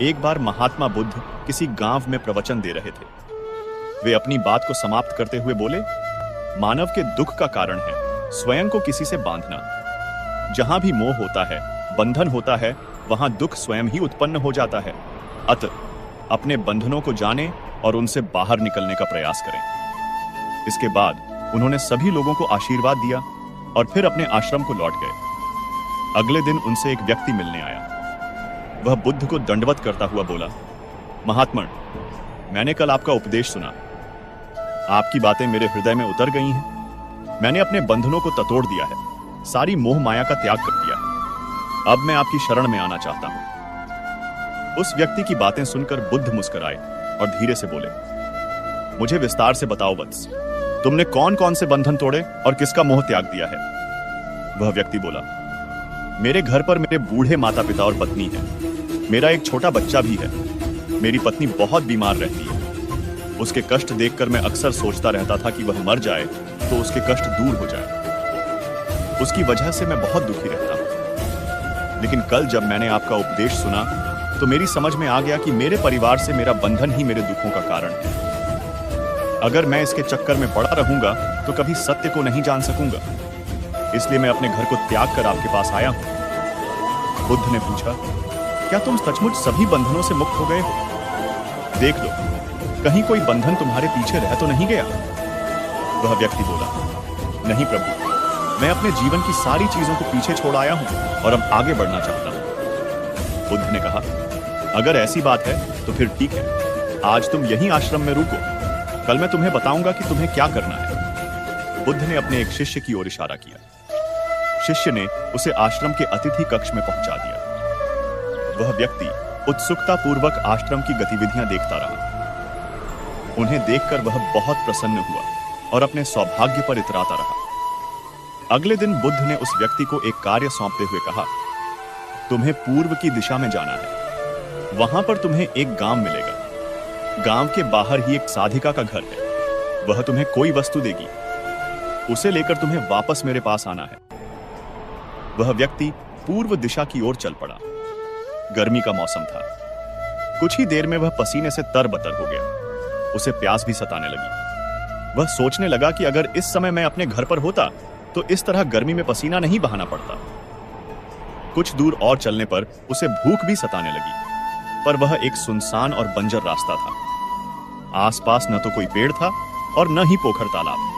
एक बार महात्मा बुद्ध किसी गांव में प्रवचन दे रहे थे। वे अपनी बात को समाप्त करते हुए बोले, मानव के दुख का कारण है स्वयं को किसी से बांधना। जहां भी मोह होता है, बंधन होता है, वहां दुख स्वयं ही उत्पन्न हो जाता है। अतः अपने बंधनों को जाने और उनसे बाहर निकलने का प्रयास करें। इसके बाद उन्होंने सभी लोगों को आशीर्वाद दिया और फिर अपने आश्रम को लौट गए। अगले दिन उनसे एक व्यक्ति मिलने आया। वह बुद्ध को दंडवत करता हुआ बोला, महात्मन, मैंने कल आपका उपदेश सुना। आपकी बातें मेरे हृदय में उतर गई हैं। मैंने अपने बंधनों को ततोड़ दिया है, सारी मोह माया का त्याग कर दिया है। अब मैं आपकी शरण में आना चाहता हूं। उस व्यक्ति की बातें सुनकर बुद्ध मुस्कुराए और धीरे से बोले, मुझे विस्तार से बताओ वत्स, तुमने कौन कौन से बंधन तोड़े और किसका मोह त्याग दिया है? वह व्यक्ति बोला, मेरे घर पर मेरे बूढ़े माता पिता और पत्नी है। मेरा एक छोटा बच्चा भी है। मेरी पत्नी बहुत बीमार रहती है। उसके कष्ट देखकर मैं अक्सर सोचता रहता था कि वह मर जाए तो उसके कष्ट दूर हो जाए। उसकी वजह से मैं बहुत दुखी रहता हूं। लेकिन कल जब मैंने आपका उपदेश सुना तो मेरी समझ में आ गया कि मेरे परिवार से मेरा बंधन ही मेरे दुखों का कारण है। अगर मैं इसके चक्कर में पड़ा रहूंगा तो कभी सत्य को नहीं जान सकूंगा। इसलिए मैं अपने घर को त्याग कर आपके पास आया हूं। बुद्ध ने पूछा, क्या तुम सचमुच सभी बंधनों से मुक्त हो गए हो? देख लो, कहीं कोई बंधन तुम्हारे पीछे रह तो नहीं गया? वह व्यक्ति बोला, नहीं प्रभु, मैं अपने जीवन की सारी चीजों को पीछे छोड़ आया हूं और अब आगे बढ़ना चाहता हूं। बुद्ध ने कहा, अगर ऐसी बात है तो फिर ठीक है, आज तुम यहीं आश्रम में रुको। कल मैं तुम्हें बताऊंगा कि तुम्हें क्या करना है। बुद्ध ने अपने एक शिष्य की ओर इशारा किया। शिष्य ने उसे आश्रम के अतिथि कक्ष में पहुंचा दिया। वह व्यक्ति उत्सुकता पूर्वक आश्रम की गतिविधियां देखता रहा। उन्हें देखकर वह बहुत प्रसन्न हुआ और अपने सौभाग्य पर इतराता रहा। अगले दिन बुद्ध ने उस व्यक्ति को एक कार्य सौंपते हुए कहा, तुम्हें पूर्व की दिशा में जाना है। वहां पर तुम्हें एक गांव मिलेगा। गांव के बाहर ही एक साधिका का घर है। वह तुम्हें कोई वस्तु देगी। उसे लेकर तुम्हें वापस मेरे पास आना है। वह व्यक्ति पूर्व दिशा की ओर चल पड़ा। गर्मी का मौसम था। कुछ ही देर में वह पसीने से तरबतर हो गया। उसे प्यास भी सताने लगी। वह सोचने लगा कि अगर इस समय मैं अपने घर पर होता तो इस तरह गर्मी में पसीना नहीं बहाना पड़ता। कुछ दूर और चलने पर उसे भूख भी सताने लगी, पर वह एक सुनसान और बंजर रास्ता था। आसपास न तो कोई पेड़ था और न ही पोखर तालाब।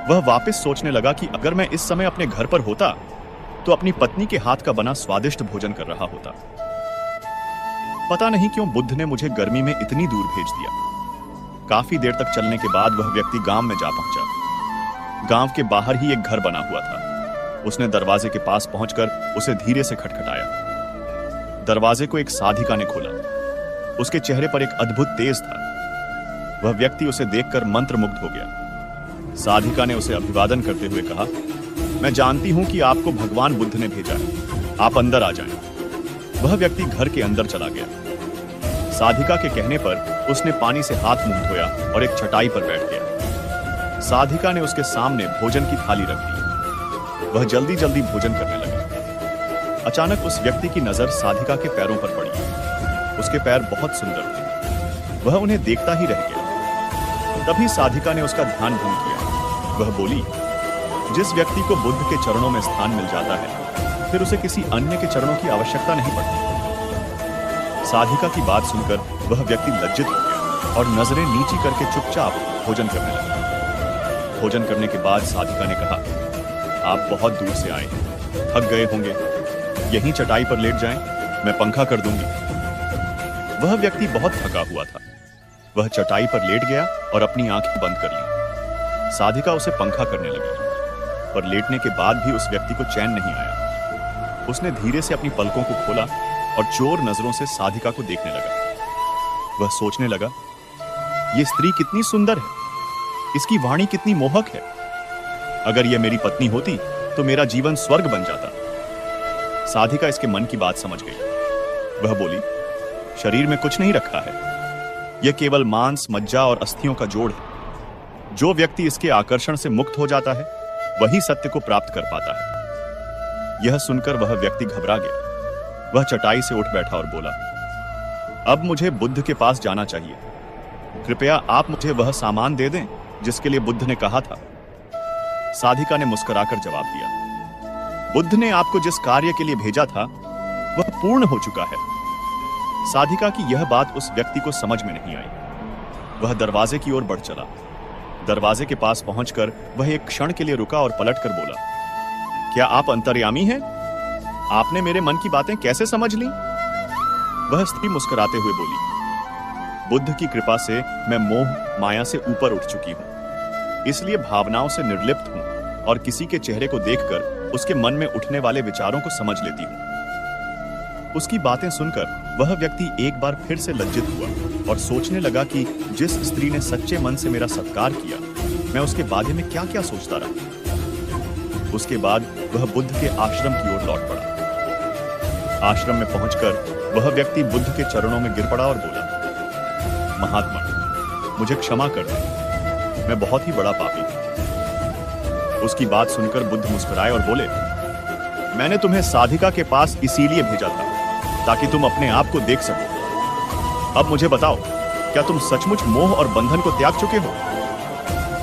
वह वापस सोचने लगा कि अगर मैं इस समय अपने घर पर होता तो अपनी पत्नी के हाथ का बना स्वादिष्ट भोजन कर रहा होता। पता नहीं क्यों बुद्ध ने मुझे गर्मी में इतनी दूर भेज दिया। काफी देर तक चलने के बाद वह व्यक्ति गांव में जा पहुंचा। गांव के बाहर ही एक घर बना हुआ था। उसने दरवाजे के पास पहुंचकर उसे धीरे से खटखटाया। दरवाजे को एक साधिका ने खोला। उसके चेहरे पर एक अद्भुत तेज था। वह व्यक्ति उसे देखकर मंत्रमुग्ध हो गया। साधिका ने उसे अभिवादन करते हुए कहा, मैं जानती हूं कि आपको भगवान बुद्ध ने भेजा है। आप अंदर आ जाएं। वह व्यक्ति घर के अंदर चला गया। साधिका के कहने पर उसने पानी से हाथ मुंह धोया और एक चटाई पर बैठ गया। साधिका ने उसके सामने भोजन की थाली रख दी। वह जल्दी जल्दी भोजन करने लगा। अचानक उस व्यक्ति की नजर साधिका के पैरों पर पड़ी। उसके पैर बहुत सुंदर थे। वह उन्हें देखता ही रह गया। तभी साधिका ने उसका ध्यान भंग किया। वह बोली, जिस व्यक्ति को बुद्ध के चरणों में स्थान मिल जाता है फिर उसे किसी अन्य के चरणों की आवश्यकता नहीं पड़ती। साधिका की बात सुनकर वह व्यक्ति लज्जित हो गया और नजरें नीची करके चुपचाप भोजन करने लगा। भोजन करने के बाद साधिका ने कहा, आप बहुत दूर से आए हैं, थक गए होंगे। यहीं चटाई पर लेट जाएं, मैं पंखा कर दूंगी। वह व्यक्ति बहुत थका हुआ था। वह चटाई पर लेट गया और अपनी आंखें बंद कर ली। साधिका उसे पंखा करने लगी, पर लेटने के बाद भी उस व्यक्ति को चैन नहीं आया। उसने धीरे से अपनी पलकों को खोला और चोर नजरों से साधिका को देखने लगा। वह सोचने लगा, ये स्त्री कितनी सुंदर है, इसकी वाणी कितनी मोहक है। अगर यह मेरी पत्नी होती तो मेरा जीवन स्वर्ग बन जाता। साधिका इसके मन की बात समझ गई। वह बोली, शरीर में कुछ नहीं रखा है, यह केवल मांस, मज्जा और अस्थियों का जोड़ है। जो व्यक्ति इसके आकर्षण से मुक्त हो जाता है वही सत्य को प्राप्त कर पाता है। यह सुनकर वह व्यक्ति घबरा गया। वह चटाई से उठ बैठा और बोला, अब मुझे बुद्ध के पास जाना चाहिए। कृपया आप मुझे वह सामान दे दें जिसके लिए बुद्ध ने कहा था। साधिका ने मुस्कुराकर जवाब दिया, बुद्ध ने आपको जिस कार्य के लिए भेजा था वह पूर्ण हो चुका है। साधिका की यह बात उस व्यक्ति को समझ में नहीं आई। वह दरवाजे की ओर बढ़ चला। दरवाजे के पास पहुंचकर वह एक क्षण के लिए रुका और पलटकर बोला, क्या आप अंतर्यामी हैं? आपने मेरे मन की बातें कैसे समझ ली? वह स्त्री मुस्कुराते हुए बोली, बुद्ध की कृपा से मैं मोह माया से ऊपर उठ चुकी हूं, इसलिए भावनाओं से निर्लिप्त हूं और किसी के चेहरे को देखकर उसके मन में उठने वाले विचारों को समझ लेती हूं। उसकी बातें सुनकर वह व्यक्ति एक बार फिर से लज्जित हुआ और सोचने लगा कि जिस स्त्री ने सच्चे मन से मेरा सत्कार किया, मैं उसके बारे में क्या क्या सोचता रहा। उसके बाद वह बुद्ध के आश्रम की ओर लौट पड़ा। आश्रम में पहुंचकर वह व्यक्ति बुद्ध के चरणों में गिर पड़ा और बोला, महात्मा, मुझे क्षमा कर दे, मैं बहुत ही बड़ा पापी हूं। उसकी बात सुनकर बुद्ध मुस्कुराए और बोले, मैंने तुम्हें साधिका के पास इसीलिए भेजा था ताकि तुम अपने आप को देख सको। अब मुझे बताओ, क्या तुम सचमुच मोह और बंधन को त्याग चुके हो?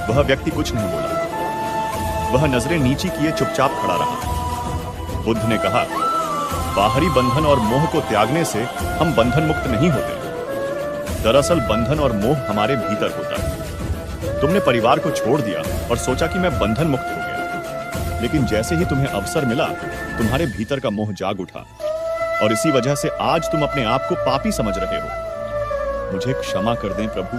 वह व्यक्ति कुछ नहीं बोला। वह नजरें नीची किए चुपचाप खड़ा रहा। बुद्ध ने कहा, बाहरी बंधन और मोह को त्यागने से हम बंधन मुक्त नहीं होते। दरअसल बंधन और मोह हमारे भीतर होता है। तुमने परिवार को छोड़ दिया और सोचा कि मैं बंधन मुक्त हो गया, लेकिन जैसे ही तुम्हें अवसर मिला, तुम्हारे भीतर का मोह जाग उठा और इसी वजह से आज तुम अपने आप को पापी समझ रहे हो। मुझे क्षमा कर दें प्रभु।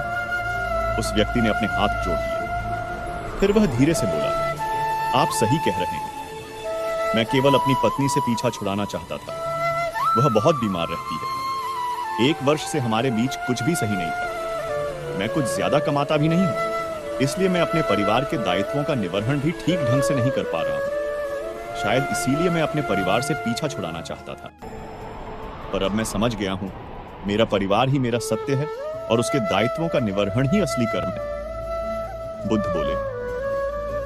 उस व्यक्ति ने अपने हाथ जोड़ लिए। फिर वह धीरे से बोला, आप सही कह रहे हैं, मैं केवल अपनी पत्नी से पीछा छुड़ाना चाहता था। वह बहुत बीमार रहती है। 1 वर्ष से हमारे बीच कुछ भी सही नहीं था। मैं कुछ ज्यादा कमाता भी नहीं हूं, इसलिए मैं अपने परिवार के दायित्वों का निवर्हन भी ठीक ढंग से नहीं कर पा रहा हूं। शायद इसीलिए मैं अपने परिवार से पीछा छुड़ाना चाहता था। पर अब मैं समझ गया हूं, मेरा परिवार ही मेरा सत्य है और उसके दायित्वों का निवर्हन ही असली कर्म है। बुद्ध बोले,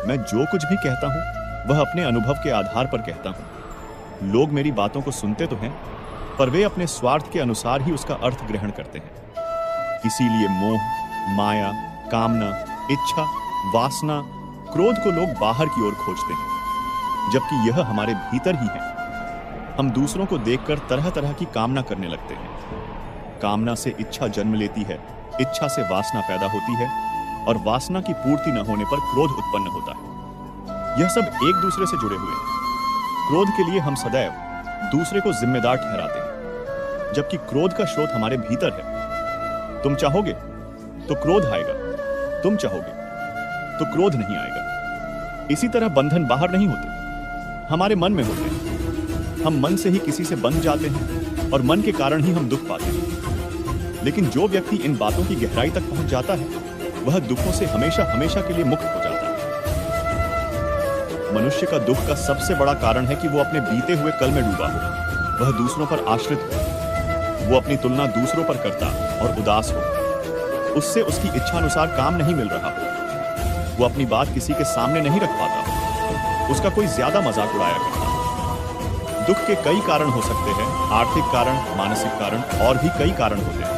मैं जो कुछ भी कहता हूं वह अपने अनुभव के आधार पर कहता हूं। लोग मेरी बातों को सुनते तो हैं, पर वे अपने स्वार्थ के अनुसार ही उसका अर्थ ग्रहण करते हैं। इसीलिए मोह, माया, कामना, इच्छा, वासना, क्रोध को लोग बाहर की ओर खोजते हैं, जबकि यह हमारे भीतर ही है। हम दूसरों को देखकर तरह तरह की कामना करने लगते हैं। कामना से इच्छा जन्म लेती है, इच्छा से वासना पैदा होती है और वासना की पूर्ति न होने पर क्रोध उत्पन्न होता है। यह सब एक दूसरे से जुड़े हुए हैं। क्रोध के लिए हम सदैव दूसरे को जिम्मेदार ठहराते हैं, जबकि क्रोध का स्रोत हमारे भीतर है। तुम चाहोगे तो क्रोध आएगा, तुम चाहोगे तो क्रोध नहीं आएगा। इसी तरह बंधन बाहर नहीं होते, हमारे मन में होते हैं। हम मन से ही किसी से बंध जाते हैं और मन के कारण ही हम दुख पाते हैं। लेकिन जो व्यक्ति इन बातों की गहराई तक पहुंच जाता है, वह दुखों से हमेशा हमेशा के लिए मुक्त हो जाता है। मनुष्य का दुख का सबसे बड़ा कारण है कि वो अपने बीते हुए कल में डूबा हो, वह दूसरों पर आश्रित हो, वो अपनी तुलना दूसरों पर करता और उदास हो, उससे उसकी इच्छानुसार काम नहीं मिल रहा हो, वो अपनी बात किसी के सामने नहीं रख पाता, उसका कोई ज्यादा मजाक उड़ाया करता। दुख के कई कारण हो सकते हैं, आर्थिक कारण, मानसिक कारण और भी कई कारण होते हैं।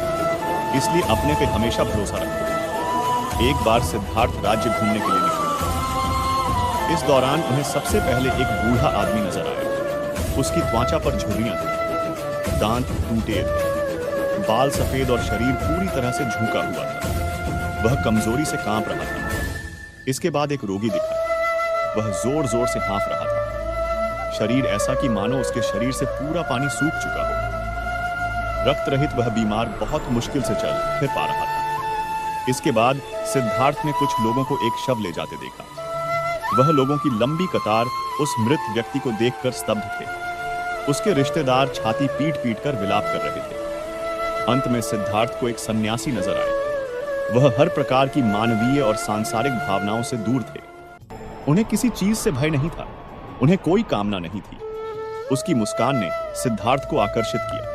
इसलिए अपने पे हमेशा भरोसा रखो। एक बार सिद्धार्थ राज्य घूमने के लिए निकले। इस दौरान उन्हें सबसे पहले एक बूढ़ा आदमी नजर आया। उसकी त्वचा पर झुर्रियां थी, दांत टूटे थे, बाल सफेद और शरीर पूरी तरह से झुका हुआ था। वह कमजोरी से कांप रहा था। इसके बाद एक रोगी दिखा। वह जोर जोर से हाँफ रहा था। शरीर ऐसा कि मानो उसके शरीर से पूरा पानी सूख चुका हो। रक्त रहित वह बीमार बहुत मुश्किल से चल फिर पा रहा था। इसके बाद सिद्धार्थ ने कुछ लोगों को एक शव ले जाते देखा। वह लोगों की लंबी कतार उस मृत व्यक्ति को देखकर स्तब्ध थे। उसके रिश्तेदार छाती पीट पीट कर विलाप कर रहे थे। अंत में सिद्धार्थ को एक सन्यासी नजर आए। वह हर प्रकार की मानवीय और सांसारिक भावनाओं से दूर थे। उन्हें किसी चीज से भय नहीं था, उन्हें कोई कामना नहीं थी। उसकी मुस्कान ने सिद्धार्थ को आकर्षित किया।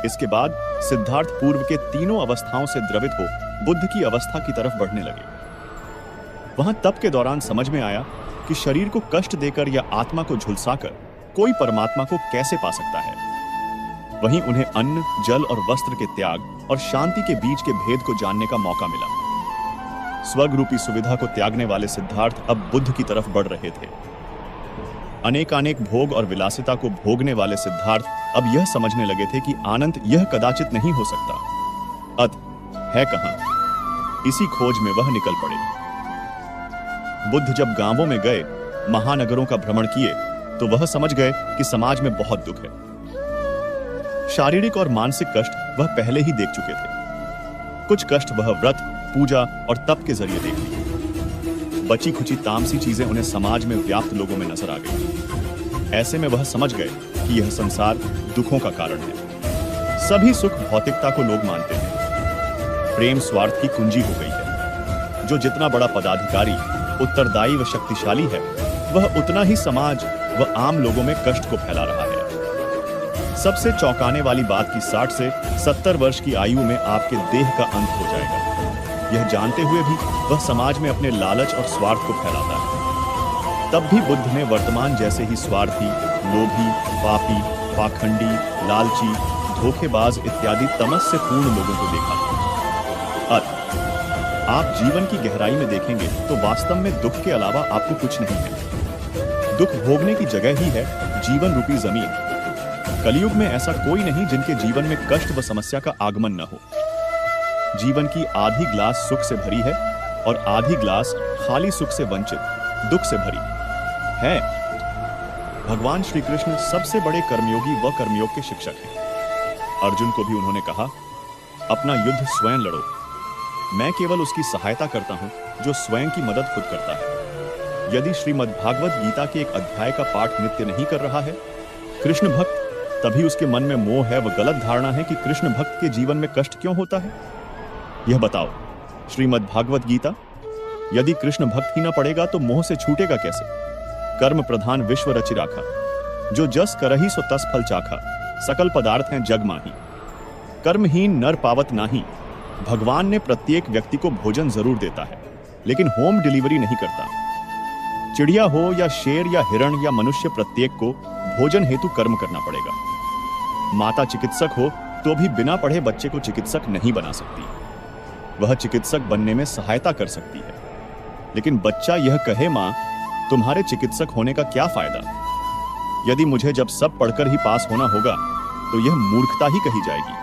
इसके बाद सिद्धार्थ पूर्व के तीनों अवस्थाओं से द्रवित हो बुद्ध की अवस्था की तरफ बढ़ने लगे। वहां तप के दौरान समझ में आया कि शरीर को कष्ट देकर या आत्मा को झुलसाकर कोई परमात्मा को कैसे पा सकता है। वहीं उन्हें अन्न, जल और वस्त्र के त्याग और शांति के बीच के भेद को जानने का मौका मिला। स्वर्ग रूपी सुविधा को त्यागने वाले सिद्धार्थ अब बुद्ध की तरफ बढ़ रहे थे। अनेकानेक भोग और विलासिता को भोगने वाले सिद्धार्थ अब यह समझने लगे थे कि आनंद यह कदाचित नहीं हो सकता। है कहां? इसी खोज में वह निकल पड़े। बुद्ध जब गांवों में गए, महानगरों का भ्रमण किए, तो वह समझ गए कि समाज में बहुत दुख है। शारीरिक और मानसिक कष्ट वह पहले ही देख चुके थे। कुछ कष्ट वह व्रत, पूजा और तप के जरिए देख लिए। बची खुची तामसी चीजें उन्हें समाज में व्याप्त लोगों में नजर आ गई। ऐसे में वह समझ गए कि यह संसार दुखों का कारण है। सभी सुख भौतिकता को लोग मानते हैं। प्रेम स्वार्थ की कुंजी हो गई है। जो जितना बड़ा पदाधिकारी, उत्तरदायी व शक्तिशाली है, वह उतना ही समाज व आम लोगों में कष्ट को फैला रहा है। सबसे चौंकाने वाली बात कि 60 से 70 वर्ष की आयु में आपके देह का अंत हो जाएगा। यह जानते हुए भी वह समाज में अपने लालच और स्वार्थ को फैलाता है। तब भी बुद्ध ने वर्तमान जैसे ही स्वार्थी, लोभी, पापी, पाखंडी, लालची, धोखेबाज इत्यादि तमस से पूर्ण लोगों को देखा था। आप जीवन की गहराई में देखेंगे तो वास्तव में दुख के अलावा आपको कुछ नहीं है। दुख भोगने की जगह ही है जीवन रूपी जमीन। कलयुग में ऐसा कोई नहीं जिनके जीवन में कष्ट व समस्या का आगमन न हो। जीवन की आधी ग्लास सुख से भरी है और आधी ग्लास खाली सुख से वंचित, दुख से भरी है। भगवान श्री कृष्ण सबसे बड़े कर्मयोगी व कर्मयोग के शिक्षक हैं। अर्जुन को भी उन्होंने कहा, अपना युद्ध स्वयं लड़ो। मैं केवल उसकी सहायता करता हूं जो स्वयं की मदद खुद करता है। यदि श्रीमद्भागवत गीता के एक अध्याय का पाठ नित्य नहीं कर रहा है कृष्ण भक्त, तभी उसके मन में मोह है व गलत धारणा है कि कृष्ण भक्त के जीवन में कष्ट क्यों होता है। यह बताओ, श्रीमद्भागवत गीता, यदि कृष्ण भक्त ही न पड़ेगा तो मोह से छूटेगा कैसे। कर्म प्रधान विश्व रचि राखा, जो जस करही सो तस फल चाखा, सकल पदार्थ हैं जग माही। कर्महीन नर पावत नाही। भगवान ने प्रत्येक व्यक्ति को भोजन जरूर देता है, लेकिन होम डिलीवरी नहीं करता। चिड़िया हो या शेर या हिरण या मनुष्य, प्रत्येक को भोजन हेतु कर्म करना पड़ेगा। माता चिकित्सक हो तो भी बिना पढ़े बच्चे को चिकित्सक नहीं बना सकती। वह चिकित्सक बनने में सहायता कर सकती है, लेकिन बच्चा यह कहे, मां तुम्हारे चिकित्सक होने का क्या फायदा। यदि मुझे जब सब पढ़कर ही पास होना होगा तो यह मूर्खता ही कही जाएगी।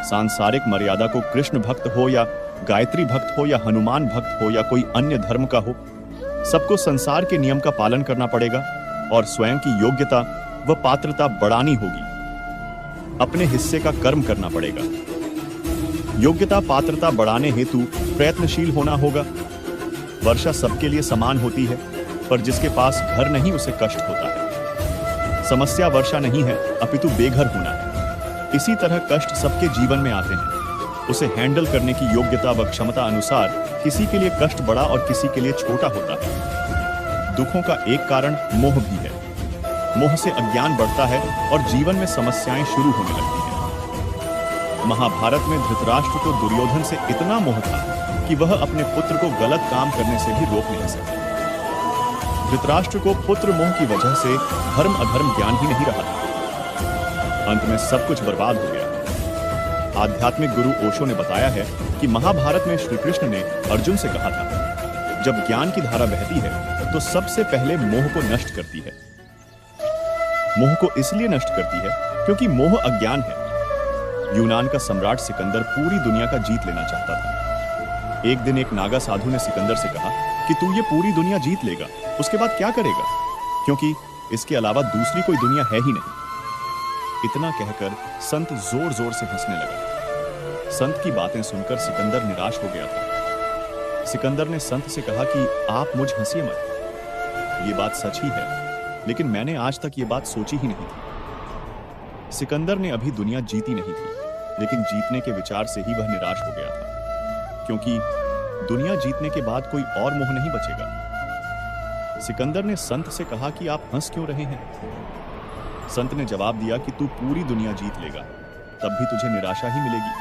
सांसारिक मर्यादा को कृष्ण भक्त हो या गायत्री भक्त हो या हनुमान भक्त हो या कोई अन्य धर्म का हो, सबको संसार के नियम का पालन करना पड़ेगा और स्वयं की योग्यता व पात्रता बढ़ानी होगी। अपने हिस्से का कर्म करना पड़ेगा। योग्यता पात्रता बढ़ाने हेतु प्रयत्नशील होना होगा। वर्षा सबके लिए समान होती है, पर जिसके पास घर नहीं उसे कष्ट होता है। समस्या वर्षा नहीं है, अपितु बेघर होना है। इसी तरह कष्ट सबके जीवन में आते हैं। उसे हैंडल करने की योग्यता व क्षमता अनुसार किसी के लिए कष्ट बड़ा और किसी के लिए छोटा होता है। दुखों का एक कारण मोह भी है। मोह से अज्ञान बढ़ता है और जीवन में समस्याएं शुरू होने लगती हैं। महाभारत में धृतराष्ट्र को दुर्योधन से इतना मोह था कि वह अपने पुत्र को गलत काम करने से भी रोक नहीं सके। धृतराष्ट्र को पुत्र मोह की वजह से धर्म अधर्म ज्ञान ही नहीं रहा था। अंत में सब कुछ बर्बाद हो गया। आध्यात्मिक गुरु ओशो ने बताया है कि महाभारत में श्री कृष्ण ने अर्जुन से कहा था, जब ज्ञान की धारा बहती है तो सबसे पहले मोह को नष्ट करती है। मोह को इसलिए नष्ट करती है क्योंकि मोह अज्ञान है। यूनान का सम्राट सिकंदर पूरी दुनिया का जीत लेना चाहता था। एक दिन एक नागा साधु ने सिकंदर से कहा कि तू ये पूरी दुनिया जीत लेगा, उसके बाद क्या करेगा, क्योंकि इसके अलावा दूसरी कोई दुनिया है ही नहीं। इतना कहकर संत जोर जोर से हंसने लगा। संत की बातें सुनकर सिकंदर निराश हो गया था। सिकंदर ने संत से कहा कि आप मुझ हंसिए मत, ये बात सच ही है, लेकिन मैंने आज तक ये बात सोची ही नहीं थी। सिकंदर ने अभी दुनिया जीती नहीं थी, लेकिन जीतने के विचार से ही वह निराश हो गया था, क्योंकि दुनिया जीतने के बाद कोई और मोह नहीं बचेगा। सिकंदर ने संत से कहा कि आप हंस क्यों रहे हैं। संत ने जवाब दिया कि तू पूरी दुनिया जीत लेगा, तब भी तुझे निराशा ही मिलेगी,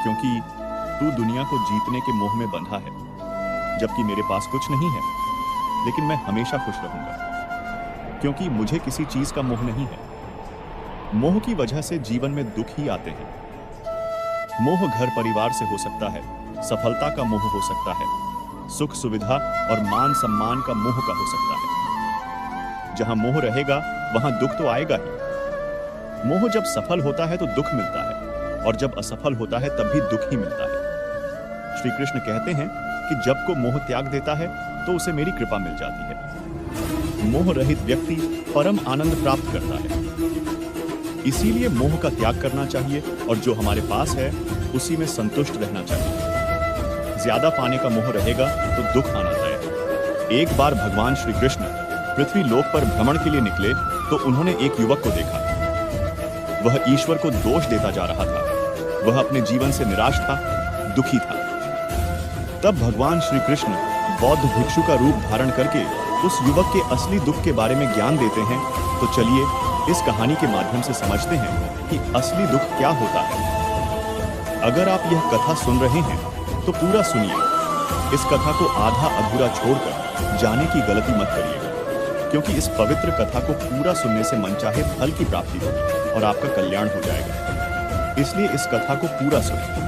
क्योंकि तू दुनिया को जीतने के मोह में बंधा है, जबकि मेरे पास कुछ नहीं है, लेकिन मैं हमेशा खुश रहूंगा, क्योंकि मुझे किसी चीज का मोह नहीं है। मोह की वजह से जीवन में दुख ही आते हैं। मोह घर परिवार से हो सकता है, सफलता का मोह हो सकता है, सुख सुविधा और मान सम्मान का मोह का हो सकता है। जहां मोह रहेगा वहां दुख तो आएगा ही। मोह जब सफल होता है तो दुख मिलता है, और जब असफल होता है तब भी दुख ही मिलता है। श्री कृष्ण कहते हैं कि जब को मोह त्याग देता है तो उसे मेरी कृपा मिल जाती है। मोह रहित व्यक्ति परम आनंद प्राप्त करता है। इसीलिए मोह का त्याग करना चाहिए और जो हमारे पास है उसी में संतुष्ट रहना चाहिए। ज्यादा पाने का मोह रहेगा तो दुख आना तय है। एक बार भगवान श्री कृष्ण पृथ्वी लोक पर भ्रमण के लिए निकले तो उन्होंने एक युवक को देखा। वह ईश्वर को दोष देता जा रहा था। वह अपने जीवन से निराश था, दुखी था। तब भगवान श्री कृष्ण बौद्ध भिक्षु का रूप धारण करके उस युवक के असली दुख के बारे में ज्ञान देते हैं। तो चलिए इस कहानी के माध्यम से समझते हैं कि असली दुख क्या होता है। अगर आप यह कथा सुन रहे हैं तो पूरा सुनिए। इस कथा को आधा अधूरा छोड़कर जाने की गलती मत करिएगा, क्योंकि इस पवित्र कथा को पूरा सुनने से मनचाहे फल की प्राप्ति होगी और आपका कल्याण हो जाएगा। इसलिए इस कथा को पूरा सुनिए।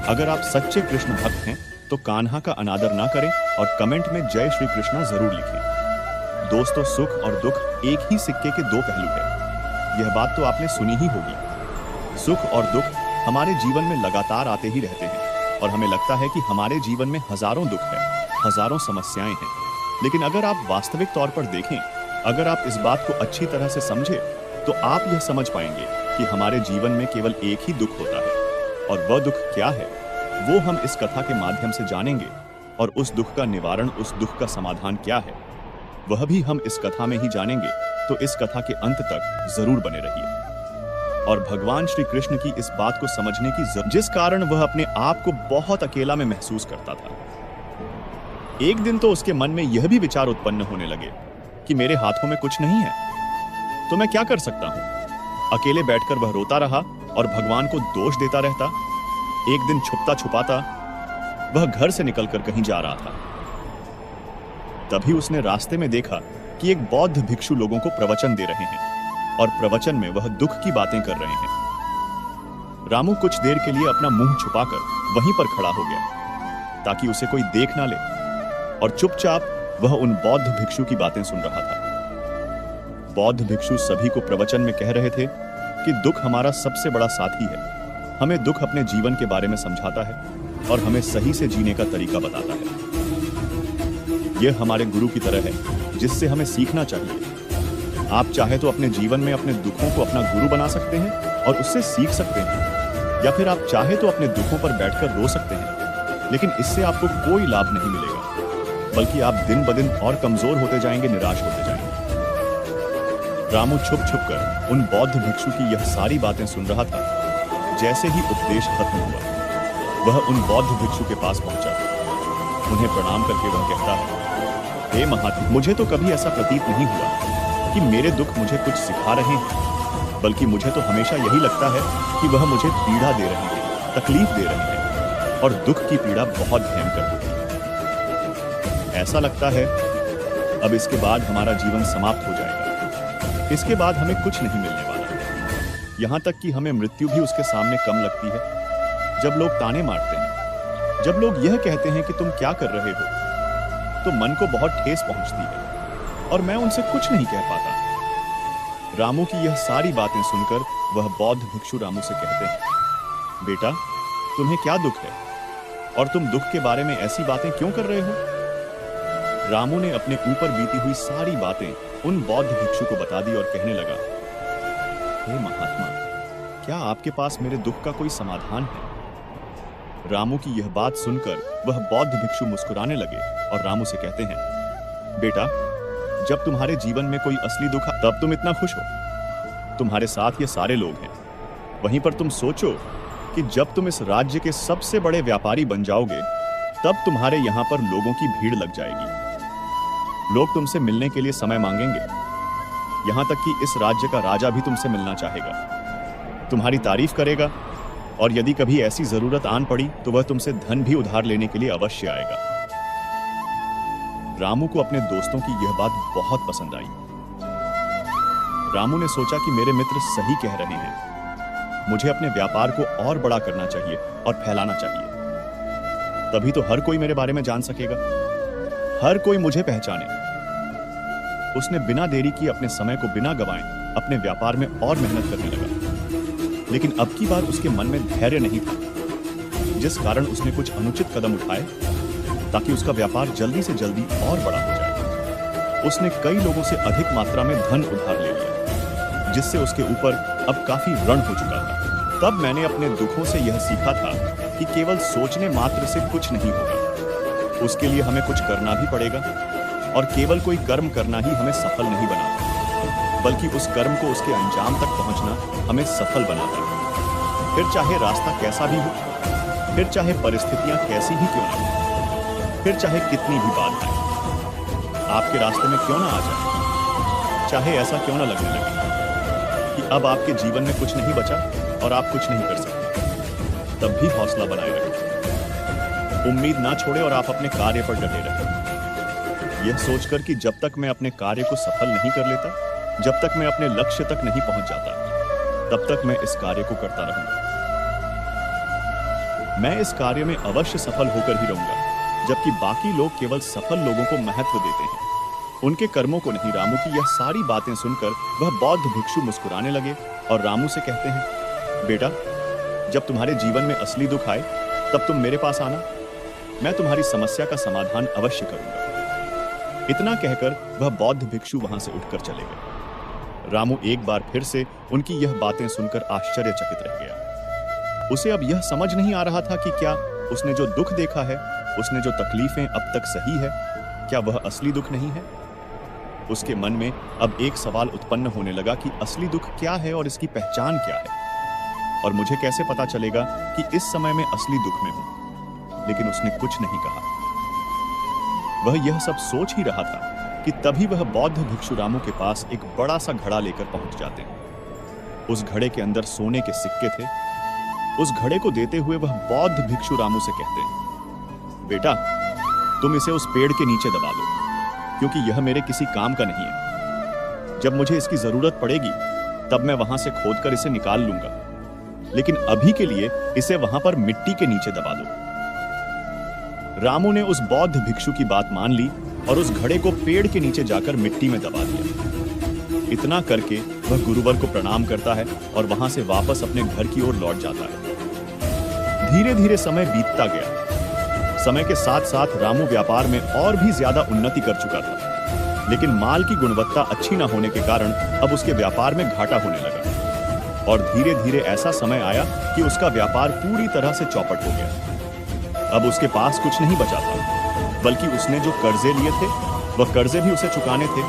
अगर आप सच्चे कृष्ण भक्त हैं तो कान्हा का अनादर ना करें और कमेंट में जय श्री कृष्णा जरूर लिखें। दोस्तों, सुख और दुख एक ही सिक्के के दो पहलू हैं। यह बात तो आपने सुनी ही होगी। सुख और दुख हमारे जीवन में लगातार आते ही रहते हैं और हमें लगता है कि हमारे जीवन में हजारों दुख है, हजारों समस्याएं हैं। लेकिन अगर आप वास्तविक तौर पर देखें, अगर आप इस बात को अच्छी तरह से समझें, तो आप यह समझ पाएंगे कि हमारे जीवन में केवल एक ही दुख होता है। और वह दुख क्या है वो हम इस कथा के माध्यम से जानेंगे, और उस दुख का निवारण, उस दुख का समाधान क्या है वह भी हम इस कथा में ही जानेंगे। तो इस कथा के अंत तक जरूर बने रहिए। और भगवान श्री कृष्ण की इस बात को समझने की जिस कारण वह अपने आप को बहुत अकेला में महसूस करता था। एक दिन तो उसके मन में यह भी विचार उत्पन्न होने लगे कि मेरे हाथों में कुछ नहीं है तो मैं क्या कर सकता हूं। अकेले बैठकर वह रोता रहा और भगवान को दोष देता रहता। एक दिन छुपता छुपाता वह घर से निकलकर कहीं जा रहा था। तभी उसने रास्ते में देखा कि एक बौद्ध भिक्षु लोगों को प्रवचन दे रहे हैं और प्रवचन में वह दुख की बातें कर रहे हैं। रामू कुछ देर के लिए अपना मुंह छुपाकर वहीं पर खड़ा हो गया ताकि उसे कोई देख ना ले, और चुपचाप वह उन बौद्ध भिक्षु की बातें सुन रहा था। बौद्ध भिक्षु सभी को प्रवचन में कह रहे थे कि दुख हमारा सबसे बड़ा साथी है। हमें दुख अपने जीवन के बारे में समझाता है और हमें सही से जीने का तरीका बताता है। यह हमारे गुरु की तरह है जिससे हमें सीखना चाहिए। आप चाहे तो अपने जीवन में अपने दुखों को अपना गुरु बना सकते हैं और उससे सीख सकते हैं, या फिर आप चाहे तो अपने दुखों पर बैठकर रो सकते हैं, लेकिन इससे आपको कोई लाभ नहीं मिलेगा, बल्कि आप दिन ब दिन और कमजोर होते जाएंगे, निराश होते जाएंगे। रामू छुप छुप कर उन बौद्ध भिक्षु की यह सारी बातें सुन रहा था। जैसे ही उपदेश खत्म हुआ वह उन बौद्ध भिक्षु के पास पहुंचा। उन्हें प्रणाम करके वह कहता है, हे महात्मा, मुझे तो कभी ऐसा प्रतीत नहीं हुआ कि मेरे दुख मुझे कुछ सिखा रहे हैं, बल्कि मुझे तो हमेशा यही लगता है कि वह मुझे पीड़ा दे रहे हैं, तकलीफ दे रहे हैं, और दुख की पीड़ा बहुत भयंकर होती है। ऐसा लगता है अब इसके बाद हमारा जीवन समाप्त हो जाएगा, इसके बाद हमें कुछ नहीं मिलने वाला। यहां तक कि हमें मृत्यु भी उसके सामने कम लगती है। जब लोग ताने मारते हैं, जब लोग यह कहते हैं कि तुम क्या कर रहे हो, तो मन को बहुत ठेस पहुंचती है और मैं उनसे कुछ नहीं कह पाता। रामू की यह सारी बातें सुनकर वह बौद्ध भिक्षु रामू से कहते हैं, बेटा, तुम्हें क्या दुख है और तुम दुख के बारे में ऐसी बातें क्यों कर रहे हो? रामू ने अपने ऊपर बीती हुई सारी बातें उन बौद्ध भिक्षु को बता दी और कहने लगा, हे महात्मा, क्या आपके पास मेरे दुख का कोई समाधान है? रामू की यह बात सुनकर वह बौद्ध भिक्षु मुस्कुराने लगे और रामू से कहते हैं, बेटा, जब तुम्हारे जीवन में कोई असली दुख तब तुम इतना खुश हो। तुम्हारे साथ ये सारे लोग हैं। वहीं पर तुम सोचो कि जब तुम इस राज्य के सबसे बड़े व्यापारी बन जाओगे तब तुम्हारे यहां पर लोगों की भीड़ लग जाएगी। लोग तुमसे मिलने के लिए समय मांगेंगे, यहां तक कि इस राज्य का राजा भी तुमसे मिलना चाहेगा, तुम्हारी तारीफ करेगा, और यदि कभी ऐसी जरूरत आन पड़ी तो वह तुमसे धन भी उधार लेने के लिए अवश्य आएगा। रामू को अपने दोस्तों की यह बात बहुत पसंद आई। रामू ने सोचा कि मेरे मित्र सही कह रहे हैं, मुझे अपने व्यापार को और बड़ा करना चाहिए और फैलाना चाहिए। तभी तो हर कोई मेरे बारे में जान सकेगा, हर कोई मुझे पहचाने। उसने बिना देरी किए अपने समय को बिना गंवाए अपने व्यापार में और मेहनत करने लगा। लेकिन अब की बार उसके मन में धैर्य नहीं था, जिस कारण उसने कुछ अनुचित कदम उठाए ताकि उसका व्यापार जल्दी से जल्दी और बड़ा हो जाए। उसने कई लोगों से अधिक मात्रा में धन उधार ले लिया, जिससे उसके ऊपर अब काफी ऋण हो चुका था। तब मैंने अपने दुखों से यह सीखा था कि केवल सोचने मात्र से कुछ नहीं होगा, उसके लिए हमें कुछ करना भी पड़ेगा। और केवल कोई कर्म करना ही हमें सफल नहीं बनाता, बल्कि उस कर्म को उसके अंजाम तक पहुंचना हमें सफल बनाता है। फिर चाहे रास्ता कैसा भी हो, फिर चाहे परिस्थितियां कैसी ही क्यों ना हो, फिर चाहे कितनी भी बाधाएं आपके रास्ते में क्यों ना आ जाए, चाहे ऐसा क्यों ना लगने लगे कि अब आपके जीवन में कुछ नहीं बचा और आप कुछ नहीं कर सकते, तब भी हौसला बनाए रखें, उम्मीद ना छोड़े और आप अपने कार्य पर डटे रहें। यह सोचकर कि जब तक मैं अपने कार्य को सफल नहीं कर लेता, जब तक मैं अपने लक्ष्य तक नहीं पहुंच जाता, तब तक मैं इस कार्य को करता रहूंगा। मैं इस कार्य में अवश्य सफल होकर ही रहूंगा, जबकि बाकी लोग केवल सफल लोगों को महत्व देते हैं, उनके कर्मों को नहीं। रामू की यह सारी बातें सुनकर वह बौद्ध भिक्षु मुस्कुराने लगे और रामू से कहते हैं, बेटा, जब तुम्हारे जीवन में असली दुख आए तब तुम मेरे पास आना, मैं तुम्हारी समस्या का समाधान अवश्य करूंगा। इतना कहकर वह बौद्ध भिक्षु वहां से उठकर चले गए। रामू एक बार फिर से उनकी यह बातें सुनकर आश्चर्यचकित रह गया। उसे अब यह समझ नहीं आ रहा था कि क्या उसने जो दुख देखा है, उसने जो तकलीफें अब तक सही है, क्या वह असली दुख नहीं है? उसके मन में अब एक सवाल उत्पन्न होने लगा कि असली दुख क्या है और इसकी पहचान क्या है, और मुझे कैसे पता चलेगा कि इस समय में असली दुख में हूं। लेकिन उसने कुछ नहीं कहा। वह यह सब सोच ही रहा था कि तभी वह बौद्ध भिक्षु रामू के पास एक बड़ा सा घड़ा लेकर पहुंच जाते हैं। उस घड़े के अंदर सोने के सिक्के थे। उस घड़े को देते हुए वह बौद्ध भिक्षु रामू से कहते हैं, बेटा, तुम इसे उस पेड़ के नीचे दबा दो, क्योंकि यह मेरे किसी काम का नहीं है। जब मुझे इसकी जरूरत पड़ेगी तब मैं वहां से खोदकर इसे निकाल लूंगा, लेकिन अभी के लिए इसे वहां पर मिट्टी के नीचे दबा दो। रामू ने उस बौद्ध भिक्षु की बात मान ली और उस घड़े को पेड़ के नीचे जाकर मिट्टी में दबा दिया। इतना करके वह गुरुवर को प्रणाम करता है और वहां से वापस अपने घर की ओर लौट जाता है। धीरे धीरे समय बीतता गया। समय के साथ साथ रामू व्यापार में और भी ज्यादा उन्नति कर चुका था, लेकिन माल की गुणवत्ता अच्छी न होने के कारण अब उसके व्यापार में घाटा होने लगा। और धीरे धीरे ऐसा समय आया कि उसका व्यापार पूरी तरह से चौपट हो गया। अब उसके पास कुछ नहीं बचा था, बल्कि उसने जो कर्जे लिए थे वह कर्जे भी उसे चुकाने थे।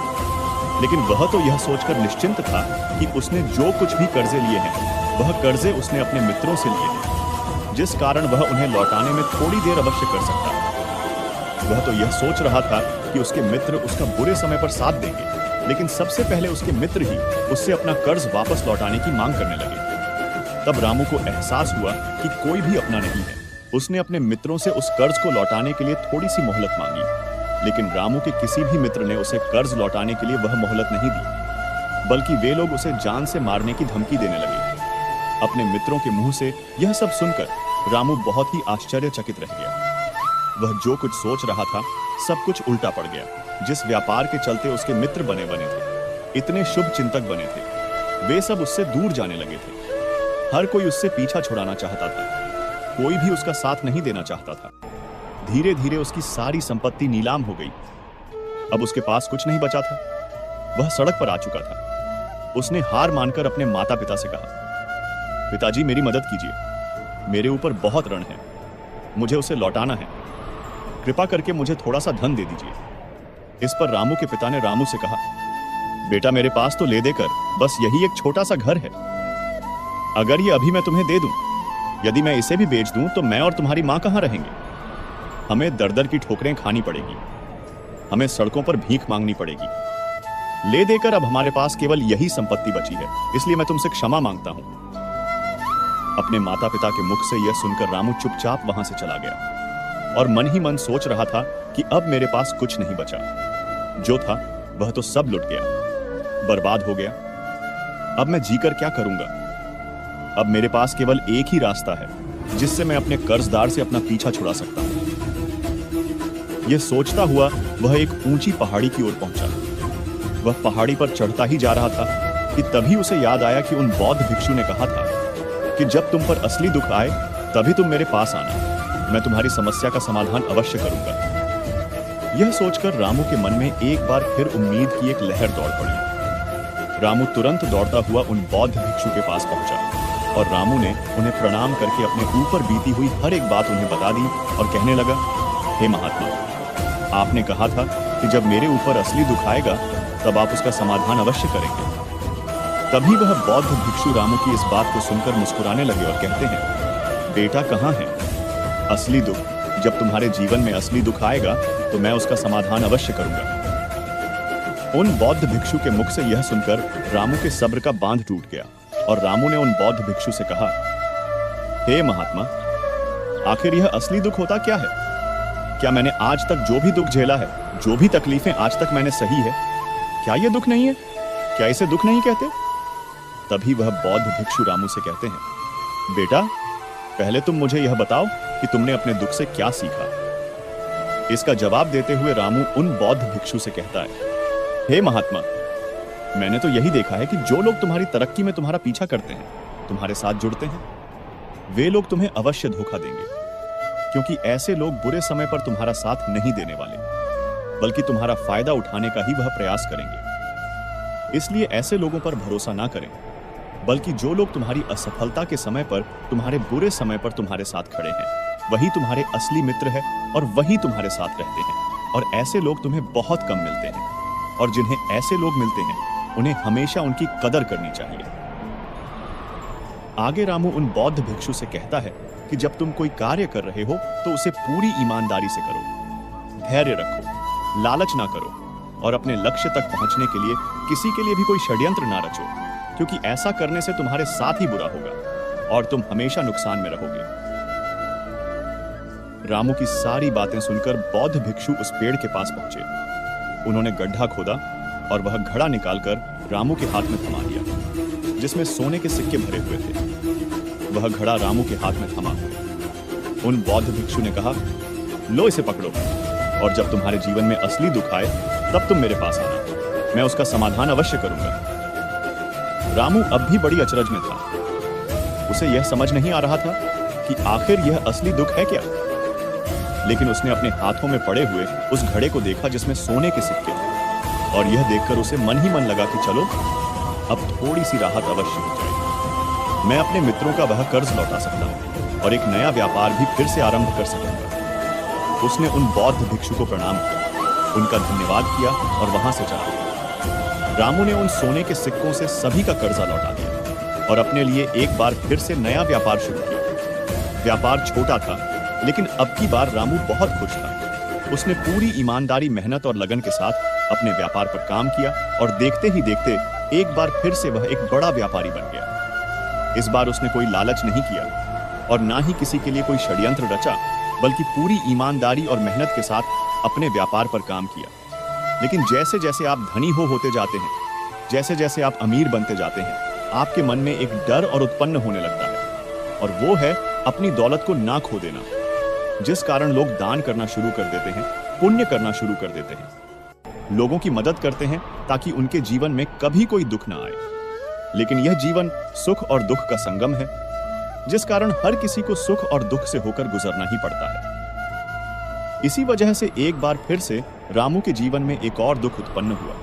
लेकिन वह तो यह सोचकर निश्चिंत था कि उसने जो कुछ भी कर्जे लिए हैं वह कर्जे उसने अपने मित्रों से लिए हैं, जिस कारण वह उन्हें लौटाने में थोड़ी देर अवश्य कर सकता है। वह तो यह सोच रहा था कि उसके मित्र उसका बुरे समय पर साथ देंगे, लेकिन सबसे पहले उसके मित्र ही उससे अपना कर्ज वापस लौटाने की मांग करने लगे। तब रामू को एहसास हुआ कि कोई भी अपना नहीं है। उसने अपने मित्रों से उस कर्ज को लौटाने के लिए थोड़ी सी मोहलत मांगी, लेकिन रामू के किसी भी मित्र ने उसे कर्ज लौटाने के लिए वह मोहलत नहीं दी, बल्कि वे लोग उसे जान से मारने की धमकी देने लगे। अपने मित्रों के मुंह से यह सब सुनकर रामू बहुत ही आश्चर्यचकित रह गया। वह जो कुछ सोच रहा था सब कुछ उल्टा पड़ गया। जिस व्यापार के चलते उसके मित्र बने थे, इतने शुभ चिंतक बने थे, वे सब उससे दूर जाने लगे थे। हर कोई उससे पीछा छुड़ाना चाहता था, कोई भी उसका साथ नहीं देना चाहता था। धीरे धीरे उसकी सारी संपत्ति नीलाम हो गई। अब उसके पास कुछ नहीं बचा था। वह सड़क पर आ चुका था। उसने हार मानकर अपने माता पिता से कहा, पिताजी, मेरी मदद कीजिए, मेरे ऊपर बहुत ऋण है, मुझे उसे लौटाना है, कृपा करके मुझे थोड़ा सा धन दे दीजिए। इस पर रामू के पिता ने रामू से कहा, बेटा, मेरे पास तो ले देकर बस यही एक छोटा सा घर है। अगर ये अभी मैं तुम्हें दे दूं, यदि मैं इसे भी बेच दूं तो मैं और तुम्हारी मां कहां रहेंगे? हमें दर दर की ठोकरें खानी पड़ेगी, हमें सड़कों पर भीख मांगनी पड़ेगी। ले देकर अब हमारे पास केवल यही संपत्ति बची है, इसलिए मैं तुमसे क्षमा मांगता हूं। अपने माता पिता के मुख से यह सुनकर रामू चुपचाप वहां से चला गया और मन ही मन सोच रहा था कि अब मेरे पास कुछ नहीं बचा। जो था वह तो सब लुट गया, बर्बाद हो गया। अब मैं जीकर क्या करूंगा? अब मेरे पास केवल एक ही रास्ता है जिससे मैं अपने कर्जदार से अपना पीछा छुड़ा सकता हूं। यह सोचता हुआ वह एक ऊंची पहाड़ी की ओर पहुंचा। वह पहाड़ी पर चढ़ता ही जा रहा था कि तभी उसे याद आया कि उन बौद्ध भिक्षु ने कहा था कि जब तुम पर असली दुख आए तभी तुम मेरे पास आना, मैं तुम्हारी समस्या का समाधान अवश्य करूंगा। यह सोचकर रामू के मन में एक बार फिर उम्मीद की एक लहर दौड़ पड़ी। रामू तुरंत दौड़ता हुआ उन बौद्ध भिक्षु के पास पहुंचा और रामू ने उन्हें प्रणाम करके अपने ऊपर बीती हुई हर एक बात उन्हें बता दी और कहने लगा, हे महात्मा, आपने कहा था कि जब मेरे ऊपर असली दुख आएगा तब आप उसका समाधान अवश्य करेंगे। तभी वह बौद्ध भिक्षु रामू की इस बात को सुनकर मुस्कुराने लगे और कहते हैं, बेटा कहाँ है? असली दुख, जब तुम्हारे जीवन में असली दुख आएगा तो मैं उसका समाधान अवश्य करूंगा। उन बौद्ध भिक्षु के मुख से यह सुनकर रामू के सब्र का बांध टूट गया और रामू ने उन बौद्ध भिक्षु से कहा, हे महात्मा, आखिर यह असली दुख होता क्या है? क्या मैंने आज तक जो भी दुख झेला है, जो भी तकलीफें आज तक मैंने सही है, क्या यह दुख नहीं है? क्या इसे दुख नहीं कहते? तभी वह बौद्ध भिक्षु रामू से कहते हैं, बेटा, पहले तुम मुझे यह बताओ कि तुमने अपने दुख से क्या सीखा। इसका जवाब देते हुए रामू उन बौद्ध भिक्षु से कहता है, हे महात्मा, मैंने तो यही देखा है कि जो लोग तुम्हारी तरक्की में तुम्हारा पीछा करते हैं, तुम्हारे साथ जुड़ते हैं, वे लोग तुम्हें अवश्य धोखा देंगे, क्योंकि ऐसे लोग बुरे समय पर तुम्हारा साथ नहीं देने वाले, बल्कि तुम्हारा फायदा उठाने का ही वह प्रयास करेंगे। इसलिए ऐसे लोगों पर भरोसा ना करें, बल्कि जो लोग तुम्हारी असफलता के समय पर, तुम्हारे बुरे समय पर तुम्हारे साथ खड़े हैं, वही तुम्हारे असली मित्र है और वही तुम्हारे साथ रहते हैं। और ऐसे लोग तुम्हें बहुत कम मिलते हैं, और जिन्हें ऐसे लोग मिलते हैं उन्हें हमेशा उनकी कदर करनी चाहिए। आगे रामू उन बौद्ध भिक्षु से कहता है कि जब तुम कोई कार्य कर रहे हो तो उसे पूरी ईमानदारी से करो, धैर्य रखो, लालच ना करो और अपने लक्ष्य तक पहुंचने के लिए किसी के लिए भी कोई षड्यंत्र ना रचो, क्योंकि ऐसा करने से तुम्हारे साथ ही बुरा होगा और तुम हमेशा नुकसान में रहोगे। रामू की सारी बातें सुनकर बौद्ध भिक्षु उस पेड़ के पास पहुंचे। उन्होंने गड्ढा खोदा और वह घड़ा निकालकर रामू के हाथ में थमा दिया, जिसमें सोने के सिक्के भरे हुए थे। वह घड़ा रामू के हाथ में थमा। उन बौद्ध भिक्षु ने कहा, लो इसे पकड़ो, और जब तुम्हारे जीवन में असली दुख आए तब तुम मेरे पास आना, मैं उसका समाधान अवश्य करूंगा। रामू अब भी बड़ी अचरज में था। उसे यह समझ नहीं आ रहा था कि आखिर यह असली दुख है क्या। लेकिन उसने अपने हाथों में पड़े हुए उस घड़े को देखा जिसमें सोने के सिक्के थे, और यह देखकर उसे मन ही मन लगा कि चलो अब थोड़ी सी राहत अवश्य हो जाएगी, मैं अपने मित्रों का वह कर्ज लौटा सकता हूं और एक नया व्यापार भी फिर से आरंभ कर सकूंगा। उसने उन बौद्ध भिक्षु को प्रणाम किया, उनका धन्यवाद किया और वहां से चला गया। रामू ने उन सोने के सिक्कों से सभी का कर्जा लौटा दिया और अपने लिए एक बार फिर से नया व्यापार शुरू किया। व्यापार छोटा था, लेकिन अब की बार रामू बहुत खुश था। उसने पूरी ईमानदारी, मेहनत और लगन के साथ अपने व्यापार पर काम किया और देखते ही देखते एक बार फिर से वह एक बड़ा व्यापारी बन गया। इस बार उसने कोई लालच नहीं किया और ना ही किसी के लिए कोई षड्यंत्र रचा, बल्कि पूरी ईमानदारी और मेहनत के साथ अपने व्यापार पर काम किया। लेकिन जैसे जैसे आप धनी होते जाते हैं, जैसे जैसे आप अमीर बनते जाते हैं, आपके मन में एक डर और उत्पन्न होने लगता है, और वो है अपनी दौलत को ना खो देना, जिस कारण लोग दान करना शुरू कर देते हैं, पुण्य करना शुरू कर देते हैं, लोगों की मदद करते हैं ताकि उनके जीवन में कभी कोई दुख ना आए। लेकिन यह जीवन सुख और दुख का संगम है, जिस कारण हर किसी को सुख और दुख से होकर गुजरना ही पड़ता है। इसी वजह से एक बार फिर से रामू के जीवन में एक और दुख उत्पन्न हुआ।